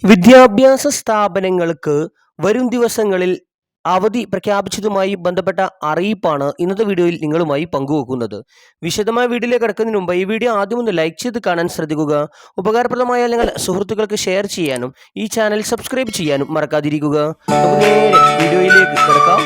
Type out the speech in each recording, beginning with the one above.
വിദ്യാഭ്യാസ സ്ഥാപനങ്ങൾക്ക് വരും ദിവസങ്ങളിൽ അവധി പ്രഖ്യാപിച്ചതുമായി ബന്ധപ്പെട്ട അറിയിപ്പാണ് ഇന്നത്തെ വീഡിയോയിൽ നിങ്ങളുമായി പങ്കുവെക്കുന്നത്. വിശദമായ വീഡിയോയിലേക്ക് കടക്കുന്നതിന് മുമ്പ് ഈ വീഡിയോ ആദ്യം ഒന്ന് ലൈക്ക് ചെയ്ത് കാണാൻ ശ്രദ്ധിക്കുക. ഉപകാരപ്രദമായ അല്ലെങ്കിൽ സുഹൃത്തുക്കൾക്ക് ഷെയർ ചെയ്യാനും ഈ ചാനൽ സബ്സ്ക്രൈബ് ചെയ്യാനും മറക്കാതിരിക്കുക. നമുക്ക് നേരെ വീഡിയോയിലേക്ക് കിടക്കാം.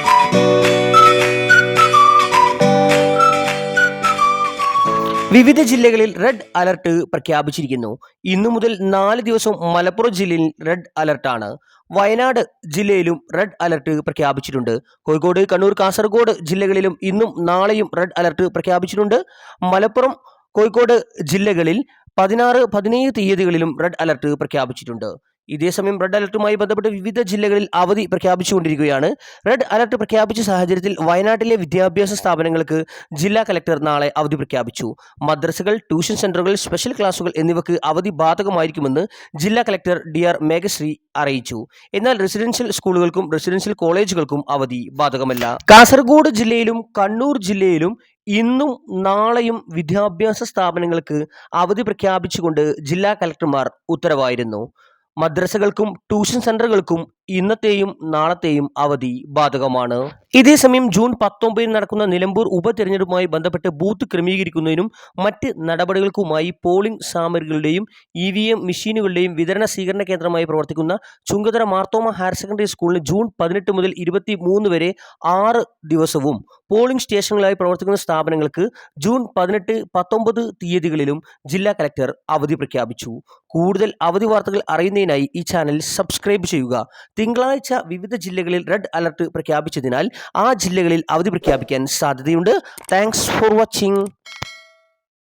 വിവിധ ജില്ലകളിൽ റെഡ് അലർട്ട് പ്രഖ്യാപിച്ചിരിക്കുന്നു. ഇന്നു മുതൽ 4 ദിവസം മലപ്പുറം ജില്ലയിൽ റെഡ് അലർട്ടാണ്. വയനാട് ജില്ലയിലും റെഡ് അലർട്ട് പ്രഖ്യാപിച്ചിട്ടുണ്ട്. കോഴിക്കോട്, കണ്ണൂർ, കാസർഗോഡ് ജില്ലകളിലും ഇന്നും നാളെയും റെഡ് അലർട്ട് പ്രഖ്യാപിച്ചിട്ടുണ്ട്. മലപ്പുറം, കോഴിക്കോട് ജില്ലകളിൽ 16, 17 തീയതികളിലും റെഡ് അലർട്ട് പ്രഖ്യാപിച്ചിട്ടുണ്ട്. ഇതേസമയം റെഡ് അലർട്ടുമായി ബന്ധപ്പെട്ട് വിവിധ ജില്ലകളിൽ അവധി പ്രഖ്യാപിച്ചുകൊണ്ടിരിക്കുകയാണ്. റെഡ് അലർട്ട് പ്രഖ്യാപിച്ച സാഹചര്യത്തിൽ വയനാട്ടിലെ വിദ്യാഭ്യാസ സ്ഥാപനങ്ങൾക്ക് ജില്ലാ കലക്ടർ നാളെ അവധി പ്രഖ്യാപിച്ചു. മദ്രസകൾ, ട്യൂഷൻ സെന്ററുകൾ, സ്പെഷ്യൽ ക്ലാസുകൾ എന്നിവയ്ക്ക് അവധി ബാധകമായിരിക്കുമെന്ന് ജില്ലാ കലക്ടർ DR മേഘശ്രീ അറിയിച്ചു. എന്നാൽ റെസിഡൻഷ്യൽ സ്കൂളുകൾക്കും റെസിഡൻഷ്യൽ കോളേജുകൾക്കും അവധി ബാധകമല്ല. കാസർഗോഡ് ജില്ലയിലും കണ്ണൂർ ജില്ലയിലും ഇന്നും നാളെയും വിദ്യാഭ്യാസ സ്ഥാപനങ്ങൾക്ക് അവധി പ്രഖ്യാപിച്ചുകൊണ്ട് ജില്ലാ കലക്ടർമാർ ഉത്തരവായിരുന്നു. മദ്രസകൾക്കും ട്യൂഷൻ സെന്ററുകൾക്കും ഇന്നത്തെയും നാളത്തെയും അവധി ബാധകമാണ്. ഇതേസമയം ജൂൺ 19 നടക്കുന്ന നിലമ്പൂർ ഉപതെരഞ്ഞെടുപ്പുമായി ബന്ധപ്പെട്ട് ബൂത്ത് ക്രമീകരിക്കുന്നതിനും മറ്റ് നടപടികൾക്കുമായി പോളിംഗ് സാമഗ്രികളുടെയും EVM മെഷീനുകളുടെയും വിതരണ സ്വീകരണ കേന്ദ്രമായി പ്രവർത്തിക്കുന്ന ചുങ്കത്തറ മാർത്തോമ ഹയർ സെക്കൻഡറി സ്കൂളിന് ജൂൺ 18 മുതൽ 23 വരെ 6 ദിവസവും പോളിംഗ് സ്റ്റേഷനുകളായി പ്രവർത്തിക്കുന്ന സ്ഥാപനങ്ങൾക്ക് ജൂൺ 18, 19 തീയതികളിലും ജില്ലാ കലക്ടർ അവധി പ്രഖ്യാപിച്ചു. കൂടുതൽ അവധി വാർത്തകൾ അറിയുന്നതിനായി ഈ ചാനൽ സബ്സ്ക്രൈബ് ചെയ്യുക. തിങ്കളാഴ്ച വിവിധ ജില്ലകളിൽ റെഡ് അലർട്ട് പ്രഖ്യാപിച്ചതിനാൽ ആ ജില്ലകളിൽ അവധി പ്രഖ്യാപിക്കാൻ സാധ്യതയുണ്ട്. Thanks for watching.